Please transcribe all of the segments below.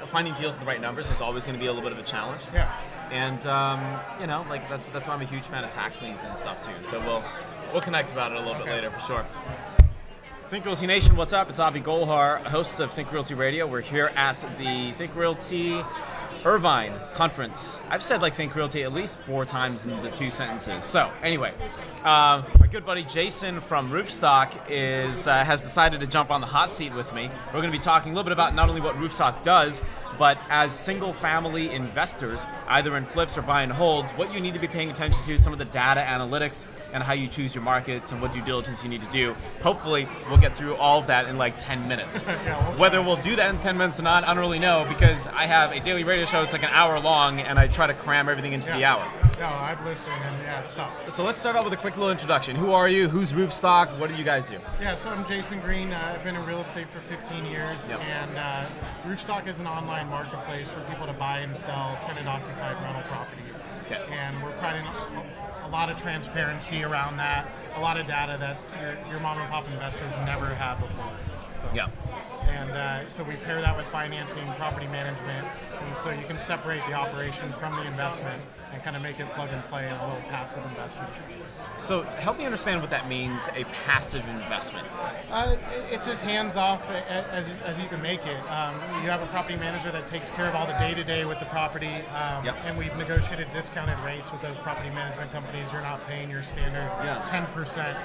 Finding deals with the right numbers is always going to be a little bit of a challenge. Yeah. And like that's why I'm a huge fan of tax liens and stuff too. So we'll connect about it a little bit later for sure. Think Realty Nation, what's up? It's Avi Golhar, host of Think Realty Radio. We're here at the Think Realty Irvine conference. I've said like Think Realty at least 4 times in the 2 sentences. So anyway, my good buddy Jason from Roofstock has decided to jump on the hot seat with me. We're going to be talking a little bit about not only what Roofstock does, but as single-family investors, either in flips or buy and holds, what you need to be paying attention to, some of the data analytics, and how you choose your markets and what due diligence you need to do. Hopefully, we'll get through all of that in like 10 minutes. Whether we'll do that in 10 minutes or not, I don't really know, because I have a daily radio show that's like an hour long, and I try to cram everything into the hour. No, I've listened, and yeah, it's tough. So let's start off with a quick little introduction. Who are you? Who's Roofstock? What do you guys do? Yeah, so I'm Jason Green. I've been in real estate for 15 years, and Roofstock is an online marketplace for people to buy and sell tenant-occupied rental properties. Okay. And we're providing a lot of transparency around that, a lot of data that your mom and pop investors never had before. So, yeah. And so we pair that with financing, property management, and so you can separate the operation from the investment and kind of make it plug and play in a little passive investment. So help me understand what that means, a passive investment. It's as hands-off as you can make it. You have a property manager that takes care of all the day-to-day with the property, and we've negotiated discounted rates with those property management companies. You're not paying your standard 10%.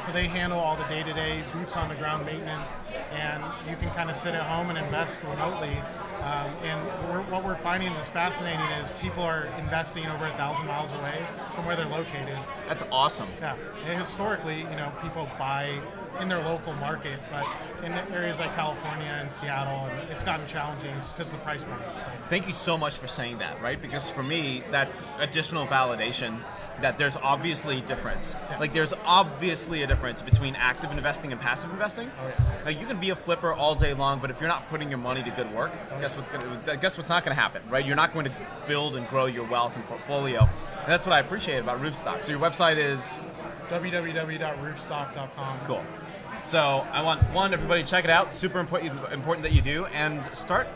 So they handle all the day-to-day, boots-on-the-ground maintenance, and you can kind of sit at home and invest remotely. What we're finding is fascinating is people are investing over 1,000 miles away from where they're located. That's awesome. Yeah, and historically, people buy in their local market, but in areas like California and Seattle, it's gotten challenging just because of the price points. So. Thank you so much for saying that, right? Because for me, that's additional validation that there's obviously a difference. Yeah. Like there's obviously a difference between active investing and passive investing. Oh, yeah. Like you can be a flipper all day long, but if you're not putting your money to good work, guess what's not going to happen, right? You're not going to build and grow your wealth and portfolio. And that's what I appreciate about Roofstock. So your website is www.roofstock.com. Cool. So I want everybody to check it out. Super important that you do, and start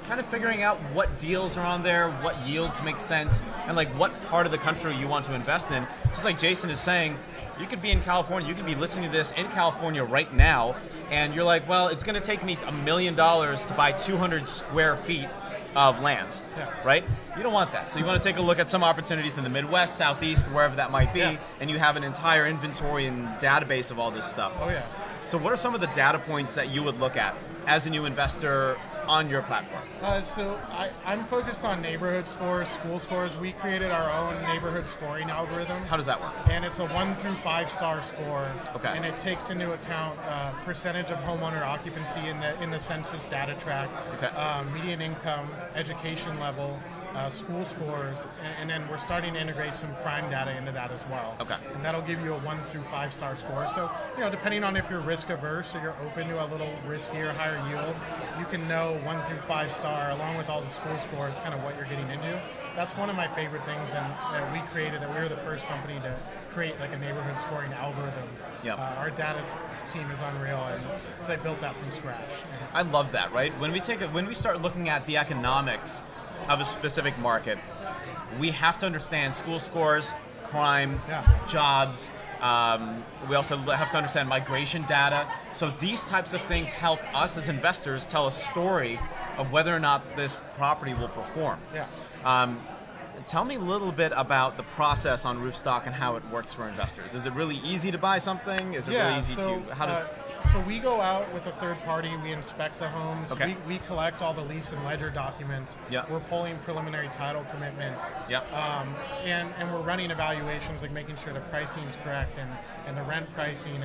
kind of figuring out what deals are on there, what yields make sense, and like what part of the country you want to invest in. Just like Jason is saying, you could be in California, you could be listening to this in California right now, and you're like, well, it's going to take me $1 million to buy 200 square feet of land, right? You don't want that. So you want to take a look at some opportunities in the Midwest, Southeast, wherever that might be, and you have an entire inventory and database of all this stuff. Oh, yeah. So what are some of the data points that you would look at as a new investor on your platform? So I'm focused on neighborhood scores, school scores. We created our own neighborhood scoring algorithm. How does that work? And it's a 1 through 5 star score. Okay. And it takes into account percentage of homeowner occupancy in the census data track, median income, education level, school scores, and then we're starting to integrate some crime data into that as well. Okay. And that'll give you a 1 through 5 star score. So, depending on if you're risk averse or you're open to a little riskier, higher yield, you can know 1 through 5 star along with all the school scores, kind of what you're getting into. That's one of my favorite things, and that we created. That we were the first company to create like a neighborhood scoring algorithm. Yep. Our data team is unreal, and so they built that from scratch. I love that. Right? When we start looking at the economics of a specific market, we have to understand school scores, crime, jobs. We also have to understand migration data. So these types of things help us as investors tell a story of whether or not this property will perform. Yeah. Tell me a little bit about the process on Roofstock and how it works for investors. Is it really easy to buy something? Is it really easy So we go out with a third party, we inspect the homes, we collect all the lease and ledger documents, we're pulling preliminary title commitments, and we're running evaluations, like making sure the pricing is correct and the rent pricing,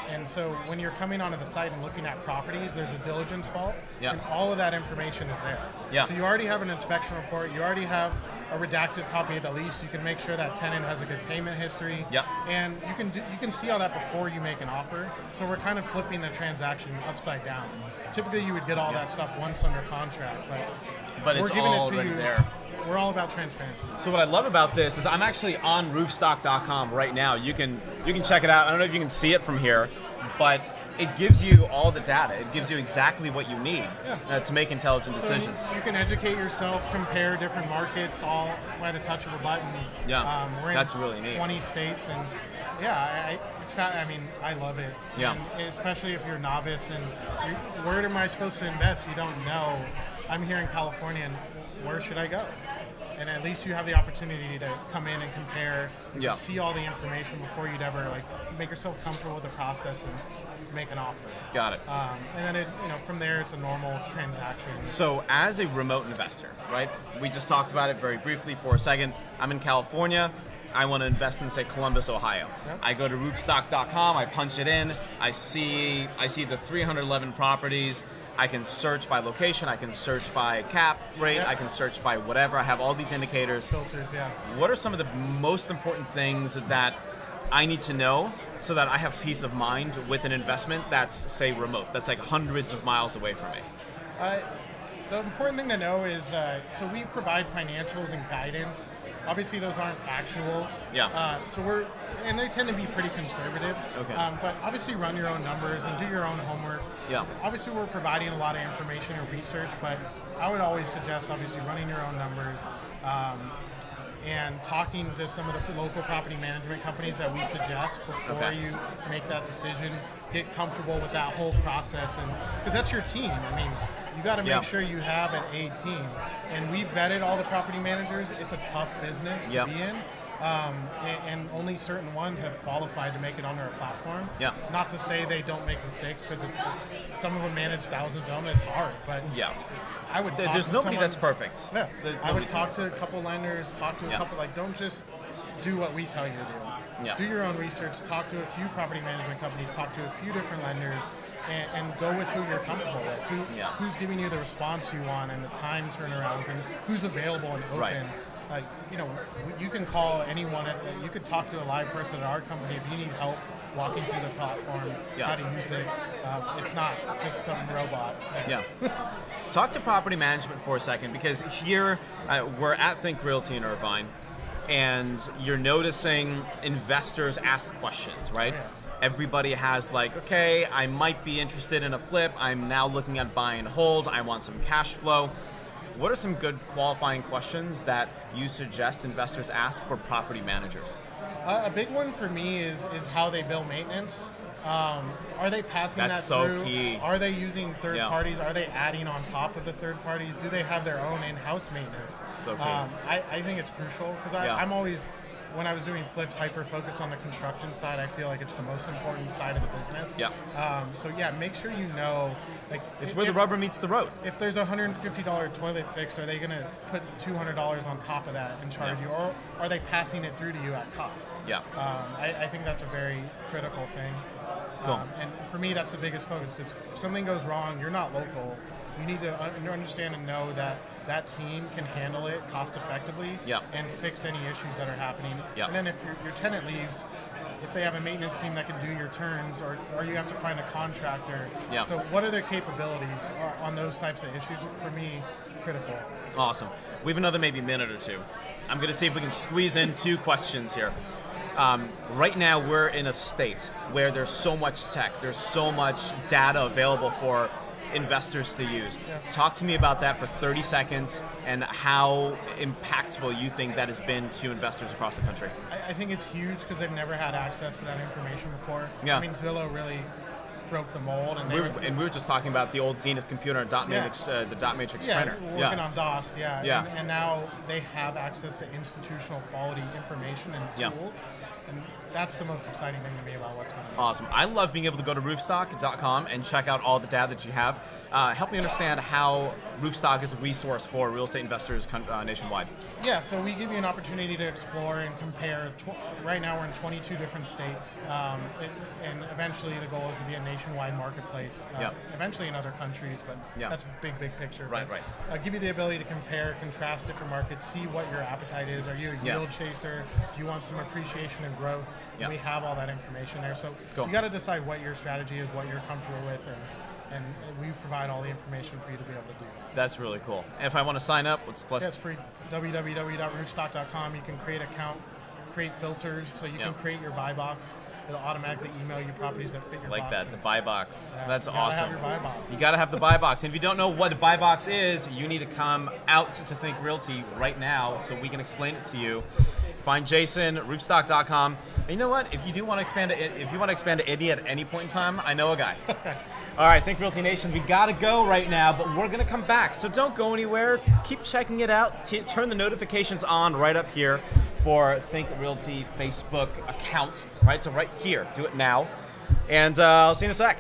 and so when you're coming onto the site and looking at properties, there's a diligence vault, and all of that information is there. So you already have an inspection report, you already have a redacted copy of the lease, you can make sure that tenant has a good payment history, and you can see all that before you make an offer. So we're kind of flipping the transaction upside down. Typically you would get all that stuff once under contract, but it's all already there. We're all about transparency. So what I love about this is I'm actually on roofstock.com right now. You can check it out. I don't know if you can see it from here, but it gives you all the data. It gives you exactly what you need to make intelligent decisions. You can educate yourself, compare different markets, all by the touch of a button. Yeah, we're that's in really neat. 20 states, and I love it. Yeah. And especially if you're a novice and where am I supposed to invest? You don't know. I'm here in California, and where should I go? And at least you have the opportunity to come in and compare, see all the information before you'd ever make yourself comfortable with the process and make an offer. Got it. And then from there it's a normal transaction. So as a remote investor, right? We just talked about it very briefly for a second. I'm in California. I want to invest in, say, Columbus, Ohio. Yep. I go to roofstock.com. I punch it in. I see the 311 properties. I can search by location, I can search by cap rate, I can search by whatever. I have all these indicators. Filters, yeah. What are some of the most important things that I need to know so that I have peace of mind with an investment that's, say, remote, that's like hundreds of miles away from me? The important thing to know is, so we provide financials and guidance. Obviously, those aren't actuals. Yeah. And they tend to be pretty conservative. Okay. But obviously, run your own numbers and do your own homework. Yeah. Obviously, we're providing a lot of information and research, but I would always suggest, obviously, running your own numbers and talking to some of the local property management companies that we suggest before you make that decision. Get comfortable with that whole process, and because that's your team. I mean, you got to make sure you have an A team. And we vetted all the property managers. It's a tough business to be in. And only certain ones have qualified to make it onto our platform. Yeah. Not to say they don't make mistakes, because some of them manage thousands of them. It's hard, but I would. There's nobody that's perfect. Yeah. I would talk to a couple lenders. Talk to a couple. Don't just do what we tell you to do. Yeah. Do your own research. Talk to a few property management companies. Talk to a few different lenders, and go with who you're comfortable with. Who's giving you the response you want, and the time turnarounds, and who's available and open. Right. You can call anyone. You could talk to a live person at our company if you need help walking through the platform, how to use it. It's not just some robot. Yeah. Talk to property management for a second, because here we're at Think Realty in Irvine, and you're noticing investors ask questions, right? Yeah. Everybody has okay, I might be interested in a flip. I'm now looking at buy and hold. I want some cash flow. What are some good qualifying questions that you suggest investors ask for property managers? A big one for me is how they bill maintenance. Are they passing That's that through? so key. Are they using third parties? Are they adding on top of the third parties? Do they have their own in-house maintenance? So key. I think it's crucial, because I'm always, when I was doing flips, hyper-focused on the construction side. I feel like it's the most important side of the business. Yeah. Make sure you know. It's where the rubber meets the road. If there's a $150 toilet fix, are they going to put $200 on top of that and charge you, or are they passing it through to you at cost? Yeah. I think that's a very critical thing. Cool. And for me, that's the biggest focus, because if something goes wrong, you're not local. You need to understand and know that team can handle it cost effectively and fix any issues that are happening. And then if your tenant leaves, if they have a maintenance team that can do your turns, or you have to find a contractor. So what are their capabilities on those types of issues? For me, critical. Awesome. We have another maybe minute or two. I'm going to see if we can squeeze in 2 questions here. Right now, we're in a state where there's so much tech, there's so much data available for investors to use. Talk to me about that for 30 seconds and how impactful you think that has been to investors across the country. I think it's huge, because they've never had access to that information before. Yeah. I mean, Zillow really broke the mold. And we were just talking about the old Zenith computer and the dot matrix printer. Working on DOS, And now they have access to institutional quality information and tools. And that's the most exciting thing to me about what's going on. Awesome. I love being able to go to roofstock.com and check out all the data that you have. Help me understand how Roofstock is a resource for real estate investors nationwide. Yeah, so we give you an opportunity to explore and compare. Right now we're in 22 different states, and eventually the goal is to be a nationwide marketplace. Eventually in other countries, but that's big picture. Right. Give you the ability to compare, contrast different markets, see what your appetite is. Are you a yield chaser? Do you want some appreciation and growth? We have all that information there. So you got to decide what your strategy is, what you're comfortable with, and we provide all the information for you to be able to do that. That's really cool. And if I want to sign up, it's free. www.roofstock.com. You can create an account, create filters, so you can create your buy box. it'll automatically email you properties that fit your like box. That, the buy box. That's you awesome. Have your buy box. You got to have the buy box. And if you don't know what a buy box is, you need to come out to Think Realty right now so we can explain it to you. Find Jason, roofstock.com. And you know what? If you do want to expand to Indy at any point in time, I know a guy. All right, Think Realty Nation, we got to go right now, but we're going to come back. So don't go anywhere. Keep checking it out. Turn the notifications on right up here for Think Realty Facebook account. Right, so right here. Do it now. And I'll see you in a sec.